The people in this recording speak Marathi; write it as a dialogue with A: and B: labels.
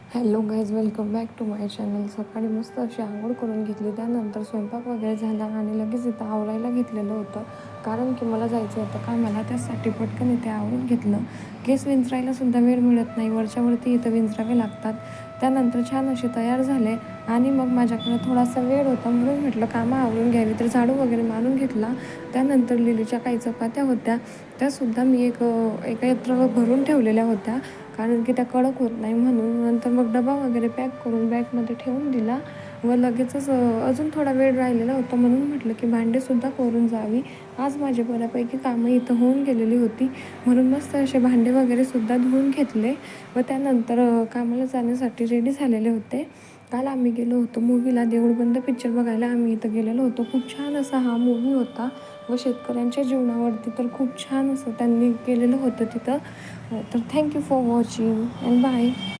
A: Hello guys, welcome back to my channel. सकाळी मस्त अशी आंघोळ करून घेतली, त्यानंतर स्वयंपाक वगैरे झाला आणि लगेच इथं आवरायला घेतलेलं होतं, कारण की मला जायचं होतं कामाला. त्यासाठी पटकन इथे आवरून घेतलं. केस विंचरायलासुद्धा वेळ मिळत नाही, वरच्यावरती इथं विंचरावे लागतात. त्यानंतर छान असे तयार झाले आणि मग माझ्याकडे थोडासा वेळ होता म्हणून म्हटलं कामं आवरून घ्यावी, तर झाडू वगैरे मारून घेतला. त्यानंतर लिलीच्या काही चपात्या होत्या, त्यासुद्धा मी एकत्र भरून ठेवलेल्या होत्या, कारण की त्या कडक होत नाही म्हणून. नंतर मग डबा वगैरे पॅक करून बॅगमध्ये ठेवून दिला व लगेचच अजून थोडा वेळ राहिलेला होता म्हणून म्हटलं की भांडेसुद्धा करून जावी. आज माझे बऱ्यापैकी कामं इथं होऊन गेलेली होती, म्हणून मस्त असे भांडे वगैरेसुद्धा धुवून घेतले व त्यानंतर कामाला जाण्यासाठी रेडी झालेले होते. काल आम्ही गेलो होतो मूव्हीला, देऊळ बंद पिक्चर बघायला आम्ही इथं गेलेलो होतो. खूप छान असा हा मूव्ही होता व शेतकऱ्यांच्या जीवनावरती तर खूप छान असं त्यांनी केलेलं होतं तिथं. तर thank you for watching and bye.